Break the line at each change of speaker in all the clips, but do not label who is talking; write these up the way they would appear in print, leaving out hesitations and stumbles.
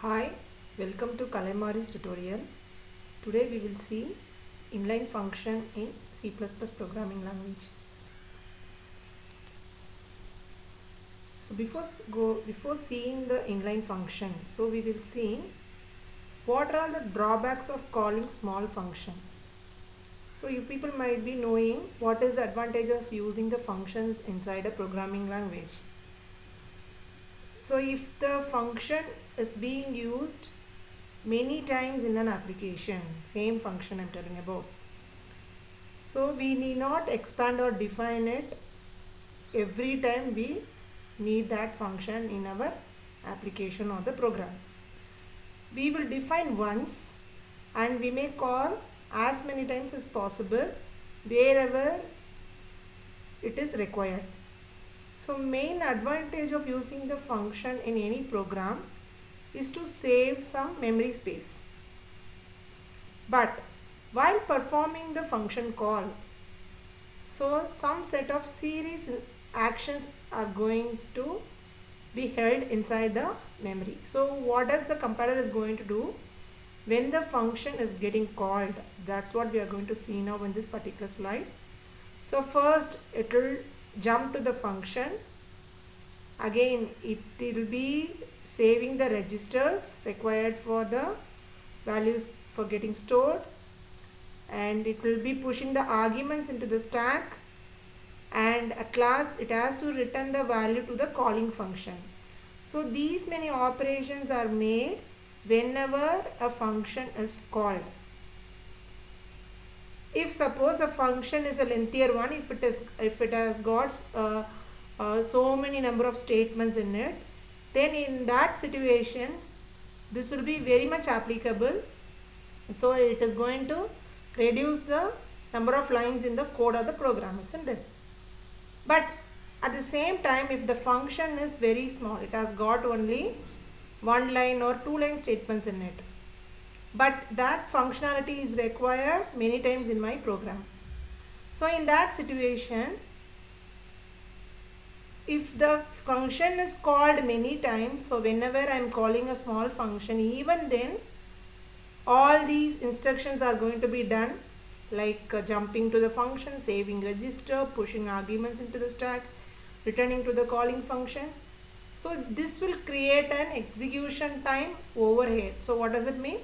Hi, welcome to Kalaimari's tutorial. Today we will see inline function in C++ programming language. So before seeing the inline function, so we will see what are the drawbacks of calling small function. So you people might be knowing what is the advantage of using the functions inside a programming language. So if the function is being used many times in an application, same function I'm telling about, so we need not expand or define it every time we need that function in our application or the program. We will define once and we may call as many times as possible wherever it is required. So main advantage of using the function in any program is to save some memory space. But while performing the function call, so some set of series actions are going to be held inside the memory. So what does the compiler is going to do when the function is getting called? That's what we are going to see now in this particular slide. So first it will jump to the function. Again it will be saving the registers required for the values for getting stored, and it will be pushing the arguments into the stack, and at last it has to return the value to the calling function. So these many operations are made whenever a function is called. If suppose a function is a lengthier one, if it has got so many number of statements in it, then in that situation this will be very much applicable. So it is going to reduce the number of lines in the code of the program, isn't it? But at the same time, if the function is very small, it has got only one line or two line statements in it, but that functionality is required many times in my program. So in that situation, if the function is called many times, so whenever I am calling a small function, even then all these instructions are going to be done, like jumping to the function, saving register, pushing arguments into the stack, returning to the calling function. So this will create an execution time overhead. So what does it mean?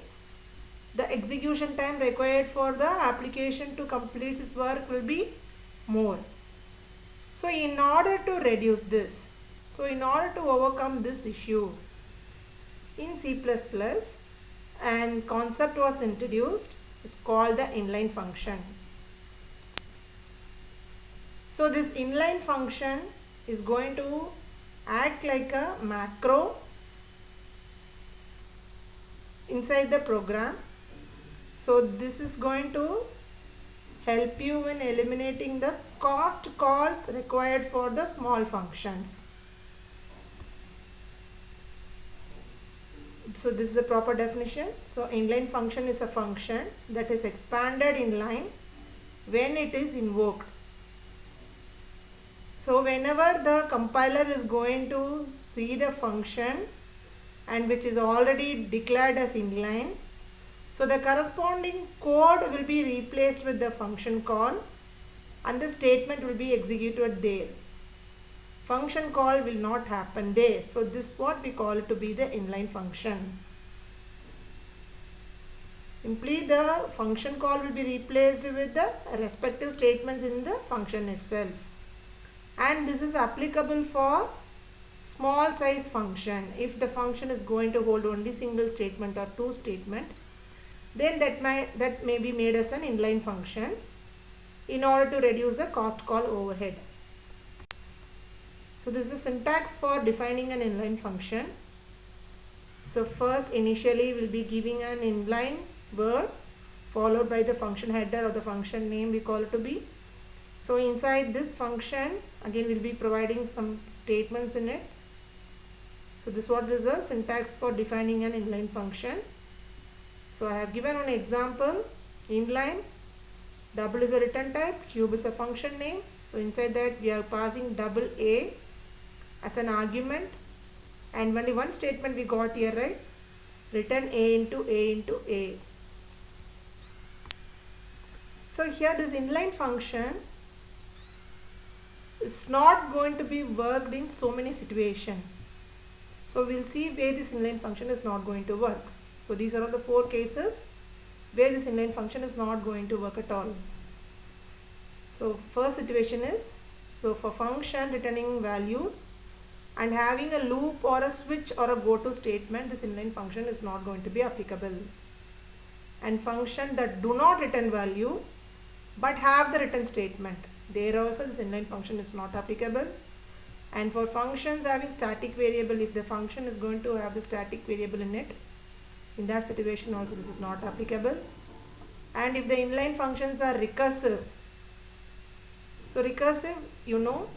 The execution time required for the application to complete its work will be more. So in order to reduce this, so in order to overcome this issue, in C++, and concept was introduced, is called the inline function. So this inline function is going to act like a macro inside the program. So this is going to help you in eliminating the cost calls required for the small functions. So this is a proper definition. So inline function is a function that is expanded inline when it is invoked. So whenever the compiler is going to see the function and which is already declared as inline, so the corresponding code will be replaced with the function call and the statement will be executed there. Function call will not happen there. So this is what we call it to be the inline function. Simply the function call will be replaced with the respective statements in the function itself. And this is applicable for small size function. If the function is going to hold only single statement or two statement, then that may be made as an inline function in order to reduce the cost call overhead. So this is the syntax for defining an inline function. So first initially we'll be giving an inline word followed by the function header or the function name we call it to be. So inside this function again we'll be providing some statements in it. So this what is the syntax for defining an inline function. So I have given an example. Inline, double is a return type, cube is a function name. So inside that we are passing double A as an argument, and only one statement we got here, right? return a into a into a. So here this inline function is not going to be worked in so many situations. So we'll see where this inline function is not going to work. So these are all the 4 cases where this inline function is not going to work at all. So first situation is, so for function returning values and having a loop or a switch or a go to statement, this inline function is not going to be applicable. And function that do not return value but have the return statement, there also this inline function is not applicable. And for functions having static variable, if the function is going to have the static variable in it, in that situation also this is not applicable. And if the inline functions are recursive, so recursive, you know,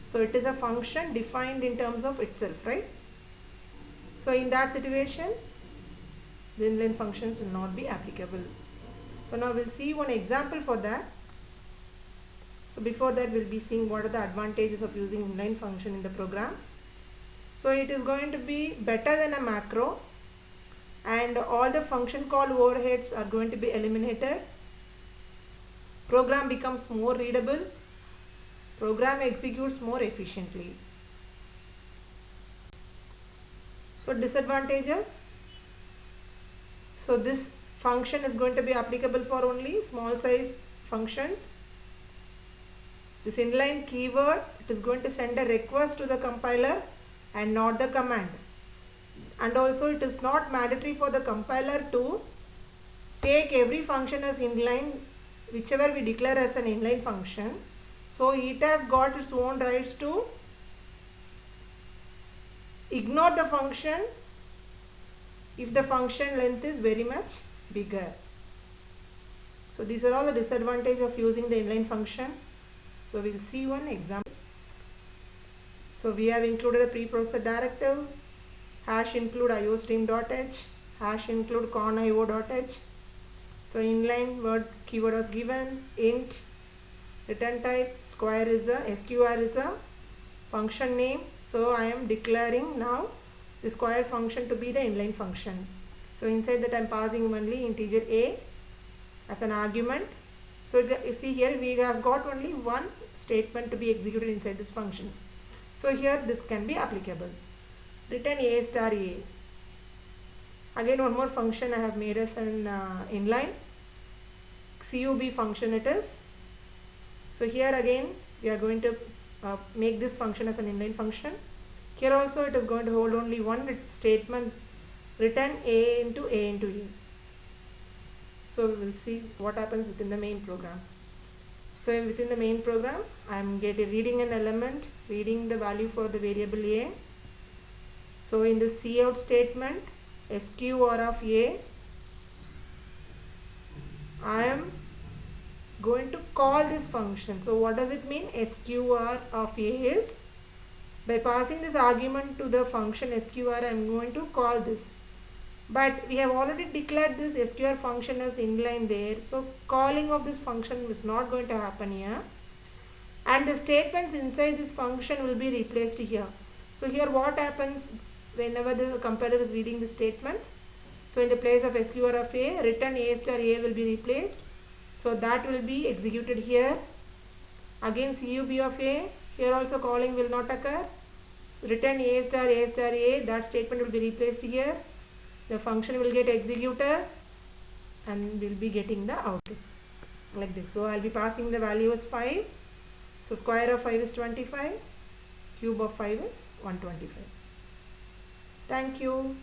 so it is a function defined in terms of itself, right? So in that situation, the inline functions will not be applicable. So now we'll see one example for that. So before that, we'll be seeing what are the advantages of using inline function in the program. So it is going to be better than a macro, and all the function call overheads are going to be eliminated. Program becomes more readable. Program executes more efficiently. So disadvantages. So this function is going to be applicable for only small size functions. This inline keyword, it is going to send a request to the compiler and not the command. And also it is not mandatory for the compiler to take every function as inline, whichever we declare as an inline function. So it has got its own rights to ignore the function if the function length is very much bigger. So these are all the disadvantages of using the inline function. So we'll see one example. So we have included a preprocessor directive, hash include iostream.h, hash include conio.h. So inline word keyword was given, int, return type, square is the, sqr is the function name. So I am declaring now the square function to be the inline function. So inside that I am passing only integer a as an argument. So you see here we have got only one statement to be executed inside this function. So here this can be applicable. Return a star a. Again one more function I have made as an inline. CUB function it is. So here again we are going to make this function as an inline function. Here also it is going to hold only one statement, return a into a into a. So we will see what happens within the main program. So within the main program, I am reading an element, reading the value for the variable a. So in the cout statement, sqr of a, I am going to call this function. So what does it mean? Sqr of a is, by passing this argument to the function sqr, I am going to call this. But we have already declared this sqr function as inline there. So calling of this function is not going to happen here. And the statements inside this function will be replaced here. So here what happens whenever the compiler is reading the statement? So in the place of sqr of a, return a star a will be replaced. So that will be executed here. Again CUB of a, here also calling will not occur. Return a star a, that statement will be replaced here. The function will get executed and we'll be getting the output like this. So I'll be passing the value as 5. So square of 5 is 25, cube of 5 is 125. Thank you.